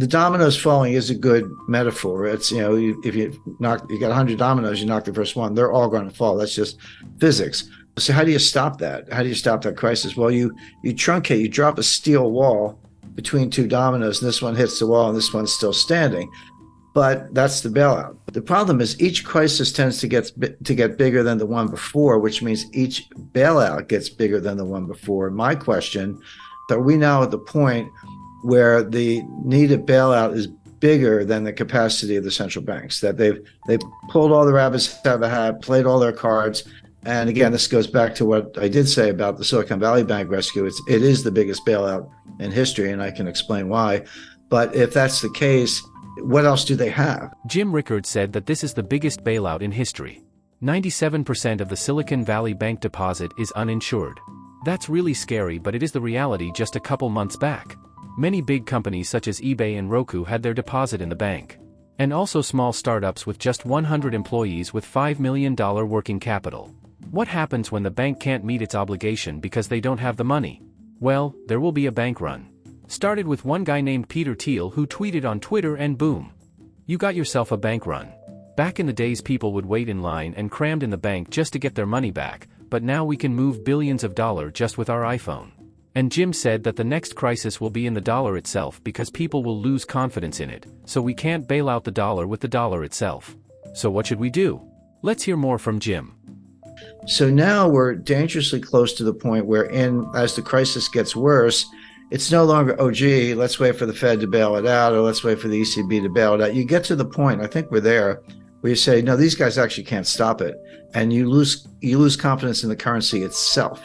The dominoes falling is a good metaphor. It's, if you got 100 dominoes, you knock the first one, they're all going to fall. That's just physics. So how do you stop that? How do you stop that crisis? Well, you truncate, you drop a steel wall between two dominoes, and this one hits the wall and this one's still standing. But that's the bailout. The problem is each crisis tends to get bigger than the one before, which means each bailout gets bigger than the one before. My question, are we now at the point where the needed bailout is bigger than the capacity of the central banks, that they've pulled all the rabbits out of a hat, played all their cards? And again, this goes back to what I did say about the Silicon Valley Bank rescue. It is the biggest bailout in history, and I can explain why. But if that's the case, what else do they have? Jim Rickards said that this is the biggest bailout in history. 97% of the Silicon Valley Bank deposit is uninsured. That's really scary, but it is the reality just a couple months back. Many big companies such as eBay and Roku had their deposit in the bank. And also small startups with just 100 employees with $5 million working capital. What happens when the bank can't meet its obligation because they don't have the money? Well, there will be a bank run. Started with one guy named Peter Thiel who tweeted on Twitter, and boom. You got yourself a bank run. Back in the days, people would wait in line and crammed in the bank just to get their money back, but now we can move billions of dollars just with our iPhone. And Jim said that the next crisis will be in the dollar itself because people will lose confidence in it, so we can't bail out the dollar with the dollar itself. So what should we do? Let's hear more from Jim. So now we're dangerously close to the point where, as the crisis gets worse, it's no longer, oh, gee, let's wait for the Fed to bail it out, or let's wait for the ECB to bail it out. You get to the point, I think we're there, where you say, no, these guys actually can't stop it. And you lose confidence in the currency itself.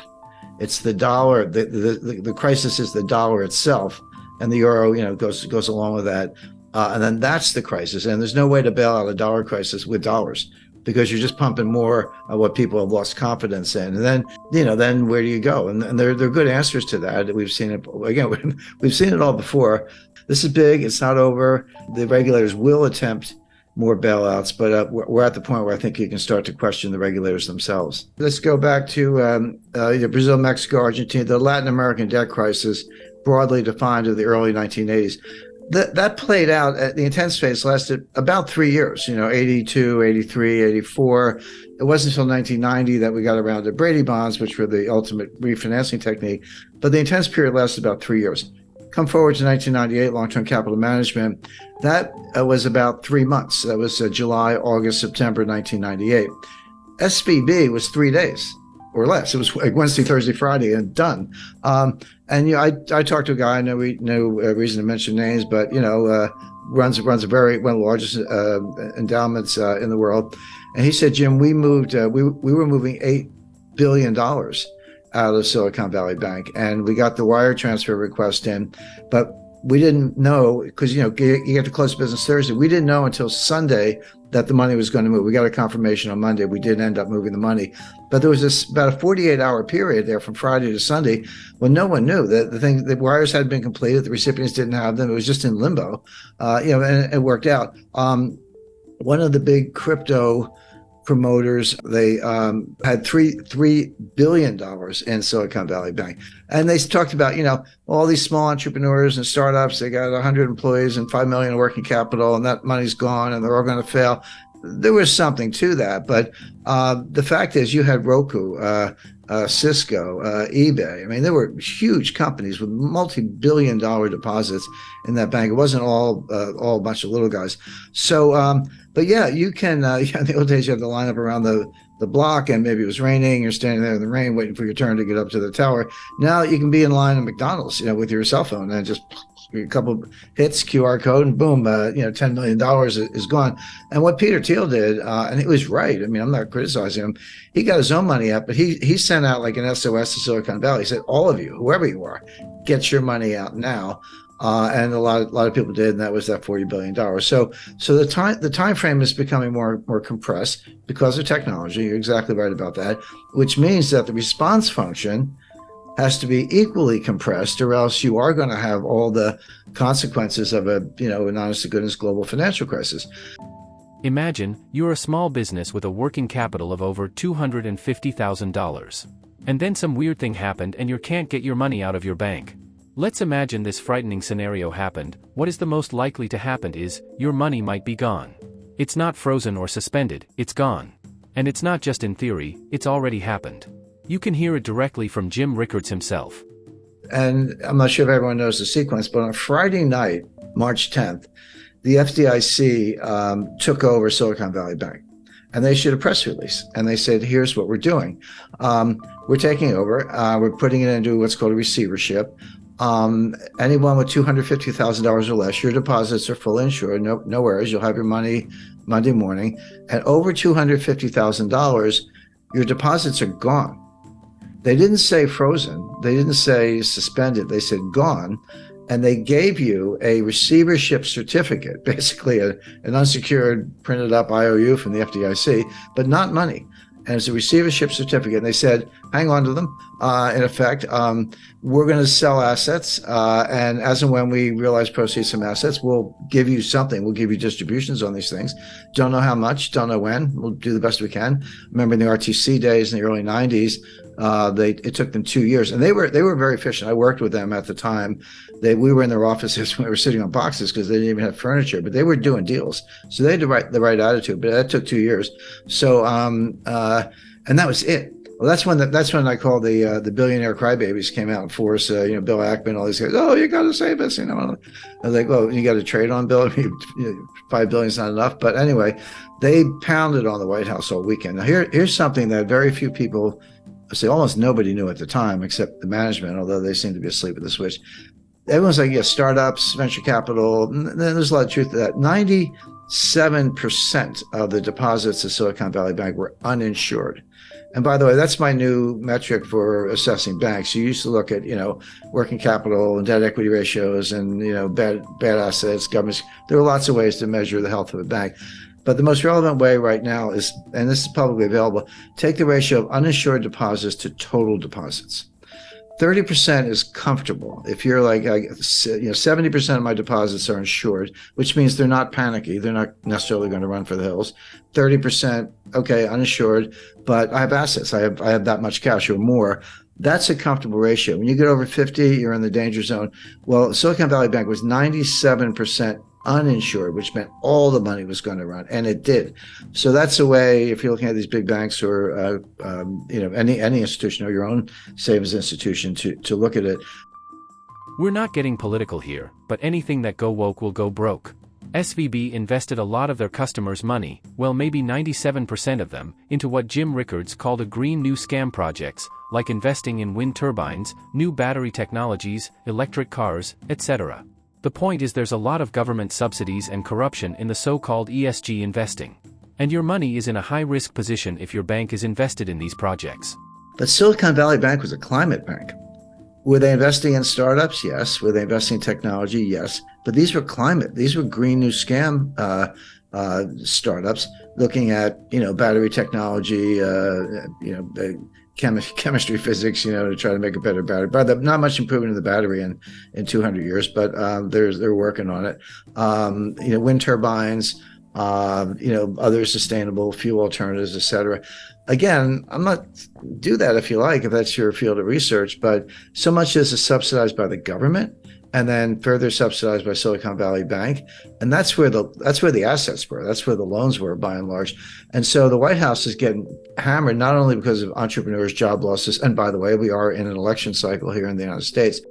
It's the dollar. The crisis is the dollar itself, and the euro, goes along with that. And then that's the crisis. And there's no way to bail out a dollar crisis with dollars, because you're just pumping more of what people have lost confidence in. And then, then where do you go? And there are good answers to that. We've seen it again. We've seen it all before. This is big. It's not over. The regulators will attempt more bailouts, but we're at the point where I think you can start to question the regulators themselves. Let's go back to Brazil, Mexico, Argentina, the Latin American debt crisis, broadly defined of the early 1980s. That played out, the intense phase lasted about 3 years, 82, 83, 84. It wasn't until 1990 that we got around to Brady bonds, which were the ultimate refinancing technique. But the intense period lasted about 3 years. Come forward to 1998, long-term capital management. That was about 3 months. That was July, August, September 1998. SVB was 3 days or less. It was like Wednesday, Thursday, Friday, and done. I talked to a guy. I know no reason to mention names, but runs one of the largest endowments in the world. And he said, Jim, we were moving $8 billion out of Silicon Valley Bank, and we got the wire transfer request in, but we didn't know, because you get to close business Thursday. We didn't know until Sunday that the money was going to move. We got a confirmation on Monday. We did end up moving the money, but there was about a 48-hour period there from Friday to Sunday when no one knew that the wires had been completed. The recipients didn't have them. It was just in limbo, and it worked out. One of the big crypto promoters, they had $3 billion in Silicon Valley Bank. And they talked about, all these small entrepreneurs and startups, they got 100 employees and $5 million in working capital, and that money's gone and they're all going to fail. There was something to that. But the fact is, you had Roku, Cisco, eBay. I mean, there were huge companies with multi-billion-dollar deposits in that bank. It wasn't all a bunch of little guys. So, but yeah, you can. In the old days, you had to line up around the block, and maybe it was raining. You're standing there in the rain, waiting for your turn to get up to the tower. Now you can be in line at McDonald's, with your cell phone, and just a couple hits, QR code, and boom, $10 million is gone. And what Peter Thiel did, and he was right. I mean, I'm not criticizing him. He got his own money up, but he sent out like an SOS to Silicon Valley. He said, all of you, whoever you are, get your money out now. And a lot of people did, and that was that $40 billion. So the time frame is becoming more compressed because of technology. You're exactly right about that, which means that the response function has to be equally compressed, or else you are going to have all the consequences of an honest to goodness global financial crisis. Imagine you're a small business with a working capital of over $250,000. And then some weird thing happened and you can't get your money out of your bank. Let's imagine this frightening scenario happened. What is the most likely to happen is, your money might be gone. It's not frozen or suspended, it's gone. And it's not just in theory, it's already happened. You can hear it directly from Jim Rickards himself. And I'm not sure if everyone knows the sequence, but on Friday night, March 10th, the FDIC took over Silicon Valley Bank. And they issued a press release. And they said, here's what we're doing. We're taking over. We're putting it into what's called a receivership. Anyone with $250,000 or less, your deposits are fully insured. No worries. You'll have your money Monday morning. And over $250,000, your deposits are gone. They didn't say frozen. They didn't say suspended. They said gone. And they gave you a receivership certificate, basically an unsecured printed up IOU from the FDIC, but not money. And it's a receivership certificate. And they said, hang on to them. In effect, we're going to sell assets. And as and when we realize proceeds from assets, we'll give you something. We'll give you distributions on these things. Don't know how much, don't know when. We'll do the best we can. Remember in the RTC days in the early 90s, it took them 2 years. And they were very efficient. I worked with them at the time. We were in their offices when we were sitting on boxes because they didn't even have furniture, but they were doing deals. So they had the right attitude, but that took 2 years. So, and that was it. Well, that's when I call the billionaire crybabies came out in force. Bill Ackman, all these guys. Oh, you got to save us. I was like, well, you got to trade on Bill. $5 billion is not enough. But anyway, they pounded on the White House all weekend. Now here's something that very few people, almost nobody knew at the time, except the management, although they seemed to be asleep at the switch. Everyone's like, yeah, startups, venture capital. And there's a lot of truth to that. 97% of the deposits of Silicon Valley Bank were uninsured. And by the way, that's my new metric for assessing banks. You used to look at, working capital and debt equity ratios and, bad assets, governments. There are lots of ways to measure the health of a bank. But the most relevant way right now is, and this is publicly available, take the ratio of uninsured deposits to total deposits. 30% is comfortable. If you're like, 70% of my deposits are insured, which means they're not panicky. They're not necessarily going to run for the hills. 30%, okay, uninsured, but I have assets. I have that much cash or more. That's a comfortable ratio. When you get over 50, you're in the danger zone. Well, Silicon Valley Bank was 97% uninsured, which meant all the money was going to run, and it did. So that's a way, if you're looking at these big banks or any institution or your own savings institution, to look at it. We're not getting political here, but anything that go woke will go broke. SVB invested a lot of their customers' money, well maybe 97% of them, into what Jim Rickards called a green new scam projects, like investing in wind turbines, new battery technologies, electric cars, etc. The point is there's a lot of government subsidies and corruption in the so-called ESG investing. And your money is in a high-risk position if your bank is invested in these projects. But Silicon Valley Bank was a climate bank. Were they investing in startups? Yes. Were they investing in technology? Yes. But these were climate. These were green new scam startups looking at, battery technology, chemistry, physics, to try to make a better battery. But not much improvement in the battery in 200 years, but they're working on it. Wind turbines, other sustainable fuel alternatives, et cetera. Again, I'm not do that if you like, if that's your field of research, but so much as is subsidized by the government and then further subsidized by Silicon Valley Bank. And that's where the assets were. That's where the loans were by and large. And so the White House is getting hammered, not only because of entrepreneurs, job losses, and by the way, we are in an election cycle here in the United States,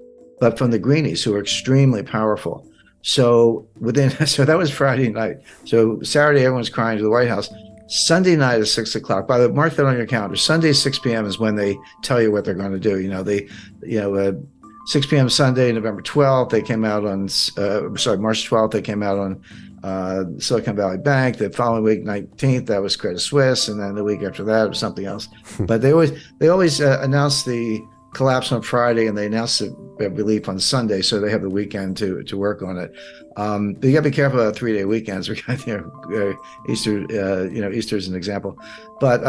but from the greenies who are extremely powerful. So that was Friday night. So Saturday, everyone's crying to the White House. Sunday night at 6 o'clock. By the way, mark that on your calendar. Sunday, 6 p.m. is when they tell you what they're going to do. 6 p.m. Sunday, November 12th, they came out on, March 12th, they came out on Silicon Valley Bank. The following week, 19th, that was Credit Suisse. And then the week after that, it was something else. But they always announce the collapse on Friday and they announce the relief on Sunday. So they have the weekend to work on it. But you got to be careful about 3-day weekends. Easter, Easter's an example. But